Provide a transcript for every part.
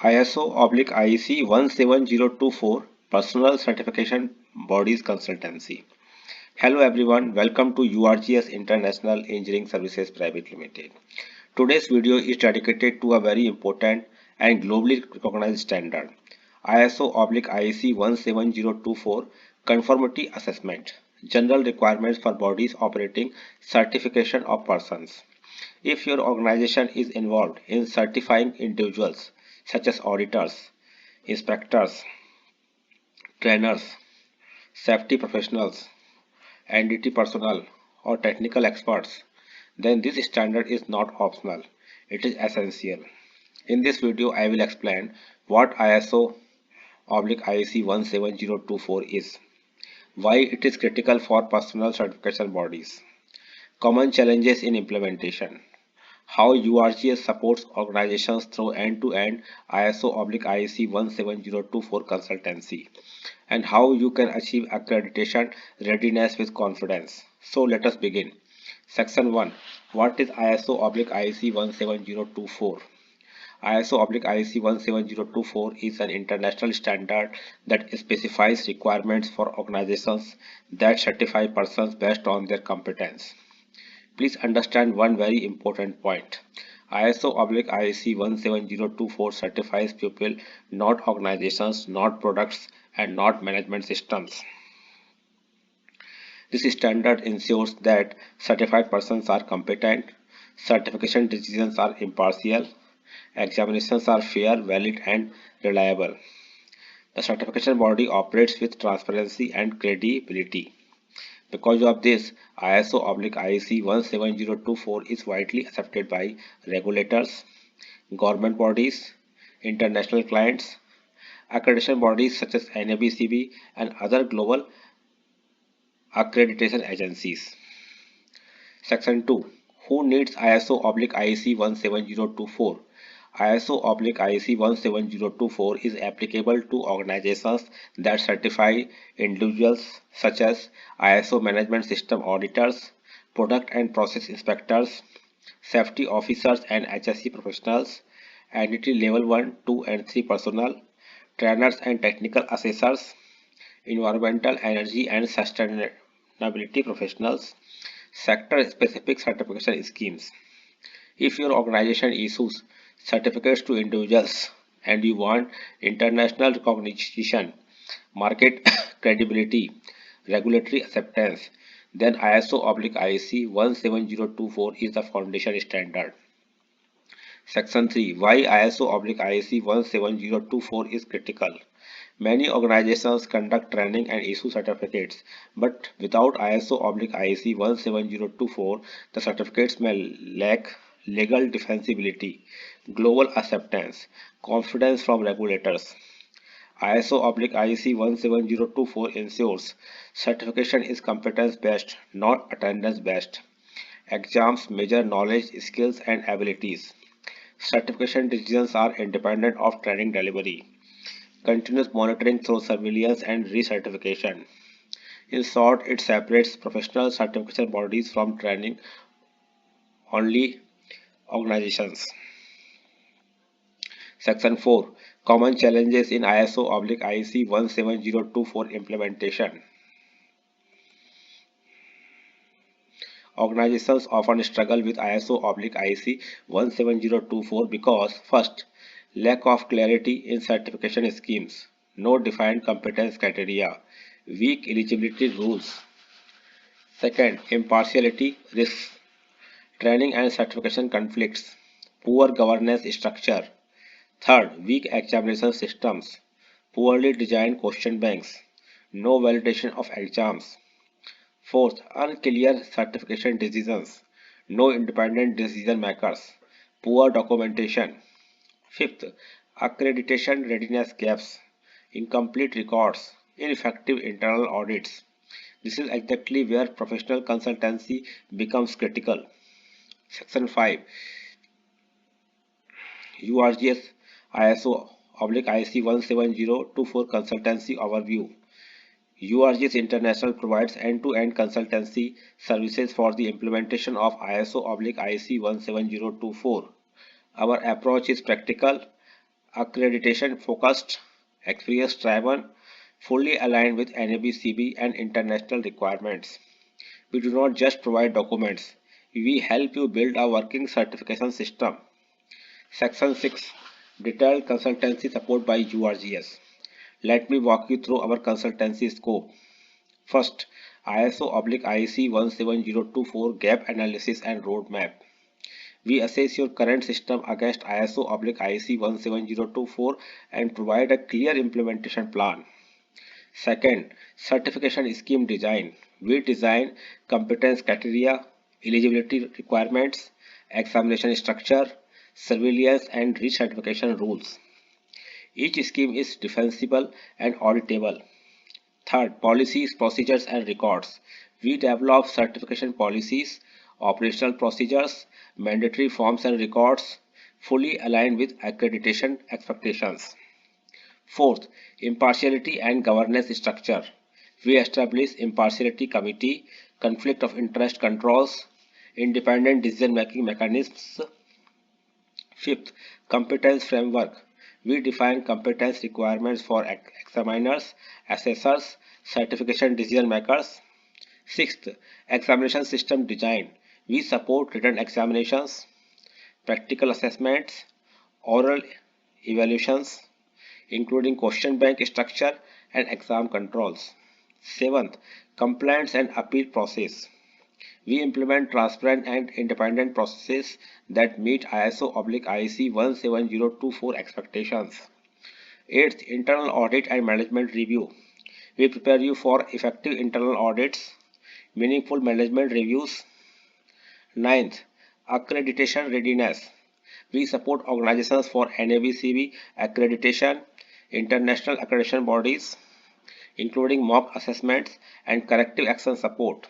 ISO/IEC 17024 Personal Certification Bodies Consultancy. Hello everyone, welcome to URGS International Engineering Services Private Limited. Today's video is dedicated to a very important and globally recognized standard, ISO/IEC 17024 Conformity Assessment, General Requirements for Bodies Operating Certification of Persons. If your organization is involved in certifying individuals such as auditors, inspectors, trainers, safety professionals, NDT personnel, or technical experts, then this standard is not optional, it is essential. In this video, I will explain what ISO/IEC 17024 is, why it is critical for personal certification bodies, common challenges in implementation, how URGS supports organizations through end-to-end ISO/IEC 17024 consultancy, and how you can achieve accreditation readiness with confidence. So let us begin. Section 1. What is ISO/IEC 17024? ISO/IEC 17024 is an international standard that specifies requirements for organizations that certify persons based on their competence. Please understand one very important point. ISO/IEC 17024 certifies people, not organizations, not products, and not management systems. This standard ensures that certified persons are competent, certification decisions are impartial, examinations are fair, valid, and reliable. The certification body operates with transparency and credibility. Because of this, ISO/IEC 17024 is widely accepted by regulators, government bodies, international clients, accreditation bodies such as NABCB, and other global accreditation agencies. Section 2. Who needs ISO/IEC 17024? ISO/IEC 17024 is applicable to organizations that certify individuals such as ISO management system auditors, product and process inspectors, safety officers and HSE professionals, entity level 1, 2 and 3 personnel, trainers and technical assessors, environmental, energy and sustainability professionals, sector-specific certification schemes. If your organization issues certificates to individuals and you want international recognition, market credibility, regulatory acceptance, then ISO/IEC 17024 is the foundation standard. Section 3. Why ISO/IEC 17024 is critical? Many organizations conduct training and issue certificates, but without ISO/IEC 17024, the certificates may lack legal defensibility, global acceptance, confidence from regulators. ISO/IEC 17024 ensures certification is competence-based, not attendance-based. Exams measure knowledge, skills, and abilities. Certification decisions are independent of training delivery. Continuous monitoring through surveillance and recertification. In short, it separates professional certification bodies from training only organizations. Section 4. Common challenges in ISO/IEC 17024 implementation. Organizations often struggle with ISO/IEC 17024 because, first, lack of clarity in certification schemes, no defined competence criteria, weak eligibility rules. Second, impartiality risks, training and certification conflicts, poor governance structure. Third, weak examination systems, poorly designed question banks, no validation of exams. Fourth, unclear certification decisions, no independent decision makers, poor documentation. Fifth, accreditation readiness gaps, incomplete records, ineffective internal audits. This is exactly where professional consultancy becomes critical. Section 5. URGS ISO/IEC 17024 Consultancy Overview. URGS International provides end-to-end consultancy services for the implementation of ISO/IEC 17024. Our approach is practical, accreditation focused, experience driven, fully aligned with NABCB and international requirements. We do not just provide documents, we help you build a working certification system. Section 6, Detailed Consultancy Support by URGS. Let me walk you through our consultancy scope. First, ISO/IEC 17024 gap analysis and roadmap. We assess your current system against ISO/IEC 17024 and provide a clear implementation plan. Second, certification scheme design. We design competence criteria, eligibility requirements, examination structure, surveillance and recertification rules. Each scheme is defensible and auditable. Third, policies, procedures and records. We develop certification policies, operational procedures, mandatory forms and records, fully aligned with accreditation expectations. Fourth, impartiality and governance structure. We establish impartiality committee, conflict of interest controls, independent decision-making mechanisms. Fifth, competence framework. We define competence requirements for examiners, assessors, certification decision makers. Sixth, examination system design. We support written examinations, practical assessments, oral evaluations, including question bank structure and exam controls. Seventh, compliance and appeal process. We implement transparent and independent processes that meet ISO/IEC 17024 expectations. Eighth, internal audit and management review. We prepare you for effective internal audits, meaningful management reviews. Ninth, accreditation readiness. We support organizations for NABCB accreditation, international accreditation bodies, including mock assessments and corrective action support.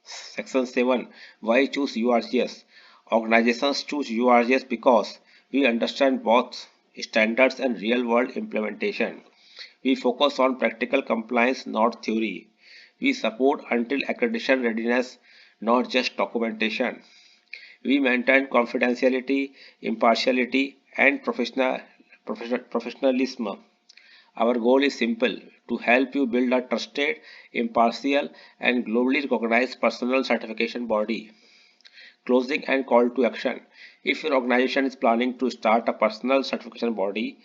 Section 7, Why choose URGS? Organizations choose URGS because we understand both standards and real-world implementation. We focus on practical compliance, not theory. We support until accreditation readiness, not just documentation. We maintain confidentiality, impartiality, and professionalism. Our goal is simple: to help you build a trusted, impartial, and globally recognized personal certification body. Closing and call to action. If your organization is planning to start a personal certification body,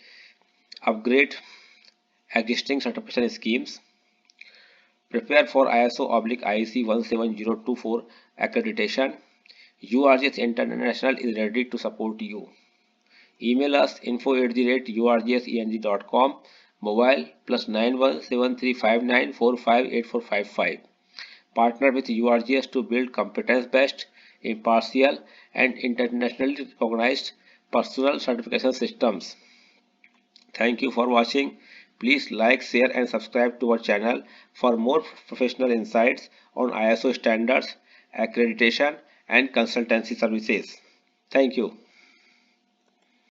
upgrade existing certification schemes, prepare for ISO/IEC 17024 accreditation, URGS International is ready to support you. Email us info@urgseng.com, mobile +91 7359458455. Partner with URGS to build competence-based, impartial, and internationally recognized personal certification systems. Thank you for watching. Please like, share, and subscribe to our channel for more professional insights on ISO standards, accreditation, and consultancy services. Thank you.